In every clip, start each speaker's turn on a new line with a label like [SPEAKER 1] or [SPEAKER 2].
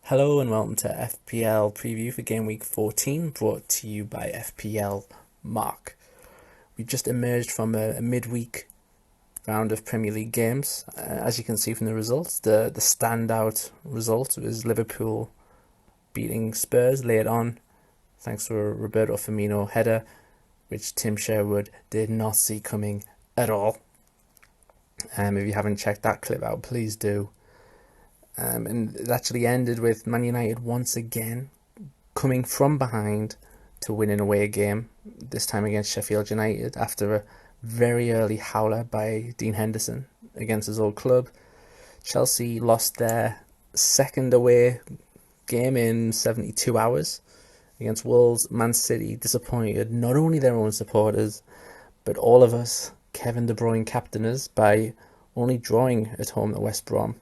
[SPEAKER 1] Hello and welcome to FPL preview for Game Week 14, brought to you by FPL Mark. We've just emerged from a midweek round of Premier League games. As you can see from the results, the standout result was Liverpool beating Spurs late on, thanks to a Roberto Firmino header, which Tim Sherwood did not see coming at all. If you haven't checked that clip out, please do. And it actually ended with Man United once again coming from behind to win an away game, this time against Sheffield United, after a very early howler by Dean Henderson against his old club. Chelsea lost their second away game in 72 hours against Wolves. Man City disappointed not only their own supporters, but all of us Kevin De Bruyne captainers by only drawing at home at West Brom.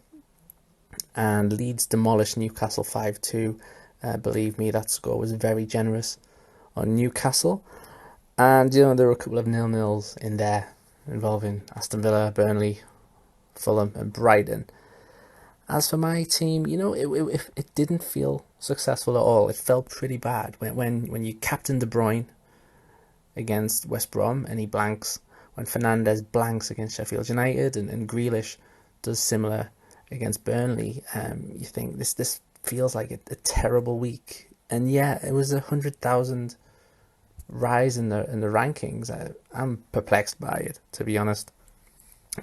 [SPEAKER 1] And Leeds demolished Newcastle 5-2. Believe me, that score was very generous on Newcastle. And, there were a couple of 0-0s in there involving Aston Villa, Burnley, Fulham and Brighton. As for my team, it didn't feel successful at all. It felt pretty bad when you captain De Bruyne against West Brom and he blanks, when Fernandes blanks against Sheffield United and Grealish does similar against Burnley. You think this feels like a terrible week, and yeah, it was 100,000 rise in the rankings. I'm perplexed by it, to be honest,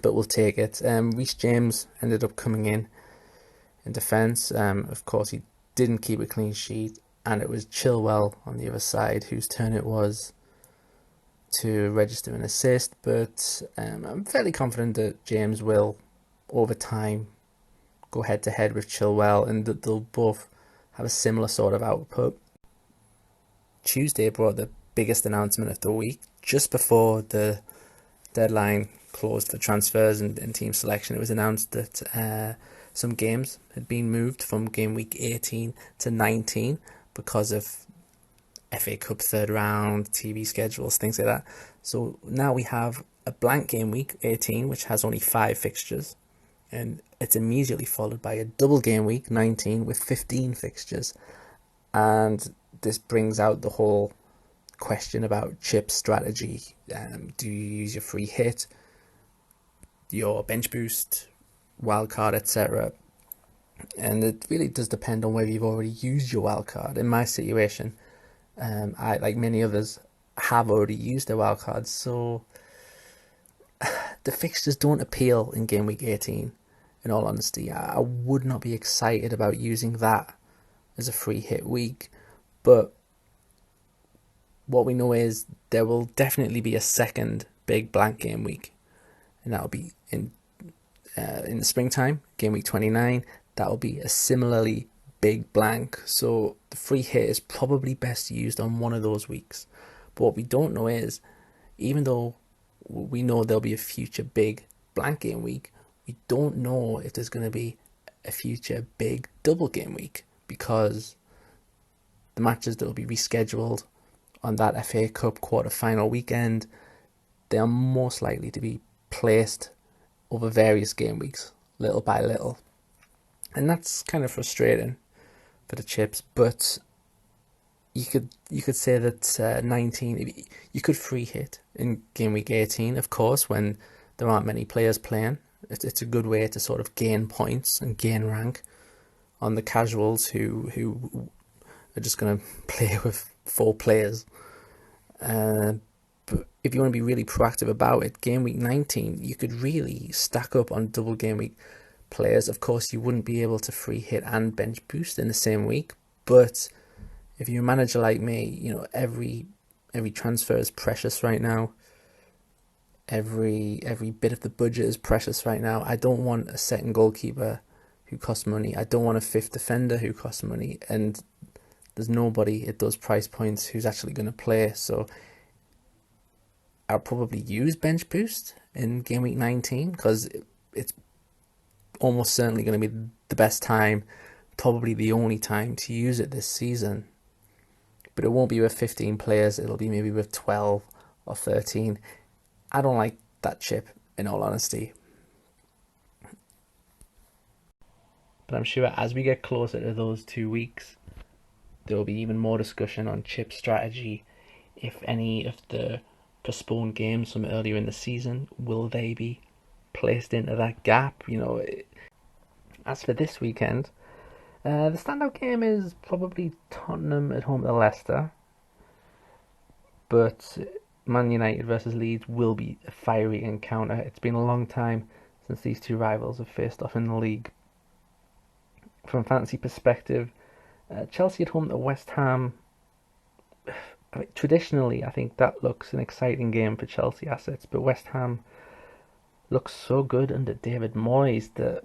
[SPEAKER 1] but we'll take it. Reece James ended up coming in defence. Of course, he didn't keep a clean sheet, and it was Chilwell on the other side whose turn it was to register an assist. But I'm fairly confident that James will, over time, go head to head with Chilwell, and that they'll both have a similar sort of output. Tuesday brought the biggest announcement of the week, just before the deadline closed for transfers and team selection. It was announced that some games had been moved from game week 18 to 19 because of FA Cup third round, TV schedules, things like that. So now we have a blank game week 18, which has only 5 fixtures, and it's immediately followed by a double game week 19 with 15 fixtures. And this brings out the whole question about chip strategy. Do you use your free hit, your bench boost, wildcard, etc.? And it really does depend on whether you've already used your wildcard. In my situation, I, like many others, have already used their wildcards, so the fixtures don't appeal in game week 18. In all honesty, I would not be excited about using that as a free hit week. But what we know is there will definitely be a second big blank game week, and that'll be in the springtime, game week 29. That'll be a similarly big blank. So the free hit is probably best used on one of those weeks. But what we don't know is, even though we know there'll be a future big blank game week, we don't know if there's going to be a future big double game week, because the matches that will be rescheduled on that FA Cup quarter-final weekend, they are most likely to be placed over various game weeks, little by little. And that's kind of frustrating for the chips, but you could say that 19, you could free hit in game week 18, of course, when there aren't many players playing. It's a good way to sort of gain points and gain rank on the casuals who are just going to play with 4 players. But if you want to be really proactive about it, game week 19, you could really stack up on double game week players. Of course, you wouldn't be able to free hit and bench boost in the same week, but if you're a manager like me, every transfer is precious right now. Every bit of the budget is precious right now. I don't want a second goalkeeper who costs money. I don't want a 5th defender who costs money. And there's nobody at those price points who's actually going to play. So I'll probably use bench boost in game week 19, because it's almost certainly going to be the best time, probably the only time to use it this season. But it won't be with 15 players. It'll be maybe with 12 or 13. I don't like that chip, in all honesty. But I'm sure as we get closer to those 2 weeks, there will be even more discussion on chip strategy. If any of the postponed games from earlier in the season, will they be placed into that gap? As for this weekend, the standout game is probably Tottenham at home to Leicester, but Man United versus Leeds will be a fiery encounter. It's been a long time since these two rivals have faced off in the league. From a fantasy perspective, Chelsea at home to West Ham. Traditionally, I think that looks an exciting game for Chelsea assets, but West Ham looks so good under David Moyes that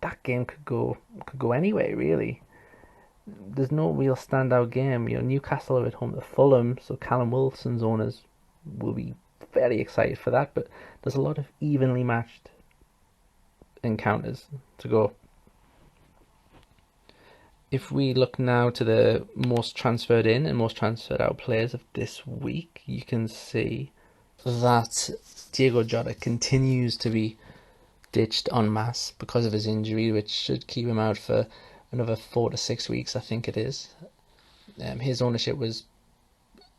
[SPEAKER 1] that game could go anyway. Really, there's no real standout game. Newcastle are at home to Fulham, so Callum Wilson's owners will be very excited for that. But there's a lot of evenly matched encounters to go. If we look now to the most transferred in and most transferred out players of this week, you can see that Diego Jota continues to be ditched en masse because of his injury, which should keep him out for another 4 to 6 weeks, I think it is. His ownership was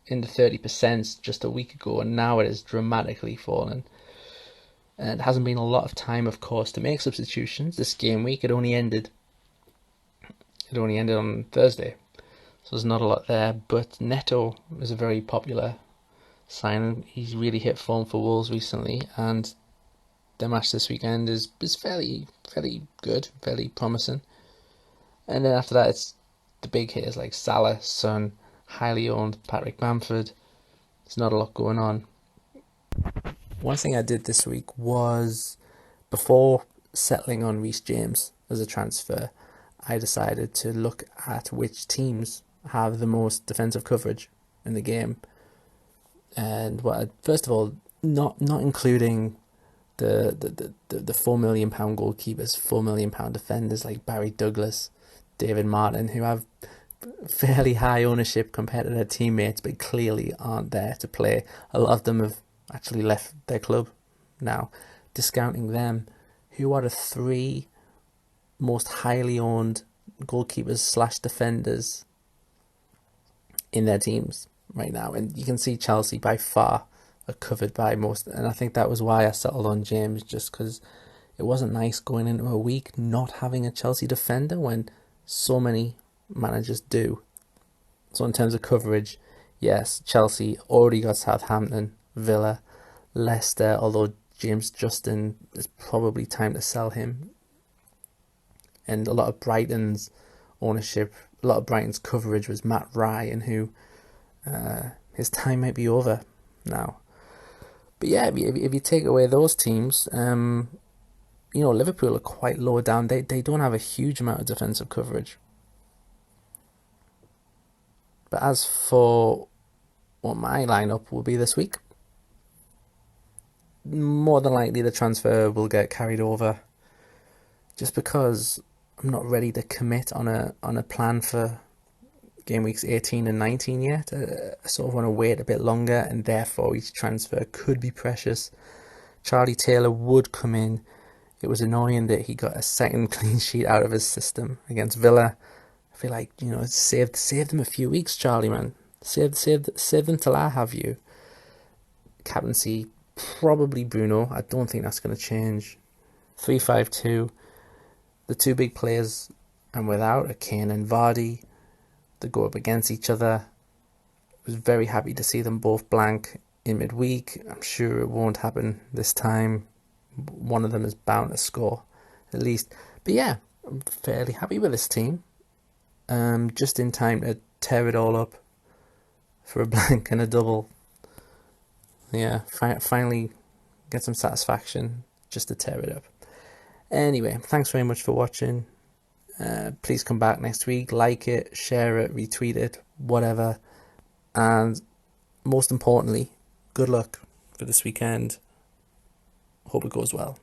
[SPEAKER 1] in the 30% just a week ago, and now it has dramatically fallen. And it hasn't been a lot of time, of course, to make substitutions. This game week, it only ended on Thursday, so there's not a lot there. But Neto is a very popular signing. He's really hit form for Wolves recently, and their match this weekend is fairly good, fairly promising. And then after that, it's the big hitters like Salah, Son, highly owned Patrick Bamford. There's not a lot going on. One thing I did this week was, before settling on Reece James as a transfer, I decided to look at which teams have the most defensive coverage in the game. And first of all, not including the £4 million goalkeepers, £4 million defenders like Barry Douglas, David Martin, who have fairly high ownership compared to their teammates, but clearly aren't there to play. A lot of them have actually left their club now. Discounting them, who are the three most highly owned goalkeepers / defenders in their teams right now? And you can see Chelsea by far are covered by most, and I think that was why I settled on James, just because it wasn't nice going into a week not having a Chelsea defender when so many managers do. So in terms of coverage, yes, Chelsea already got Southampton, Villa, Leicester, although James Justin, is probably time to sell him. And a lot of Brighton's ownership, a lot of Brighton's coverage was Matt Ryan, who his time might be over now. But yeah, if you take away those teams, Liverpool are quite low down. They don't have a huge amount of defensive coverage. But as for what my lineup will be this week, more than likely the transfer will get carried over, just because I'm not ready to commit on a plan for game weeks 18 and 19 yet. I sort of want to wait a bit longer, and therefore each transfer could be precious. Charlie Taylor would come in. It was annoying that he got a second clean sheet out of his system against Villa. I feel like, save them a few weeks, Charlie, man. Save them till I have you. Captaincy, probably Bruno. I don't think that's going to change. 3-5-2. The two big players I'm without are Kane and Vardy. They go up against each other. I was very happy to see them both blank in midweek. I'm sure it won't happen this time. One of them is bound to score, at least. But yeah, I'm fairly happy with this team. Just in time to tear it all up for a blank and a double. Yeah, finally get some satisfaction just to tear it up. Anyway, thanks very much for watching. Please come back next week, like it, share it, retweet it, whatever. And most importantly, good luck for this weekend. Hope it goes well.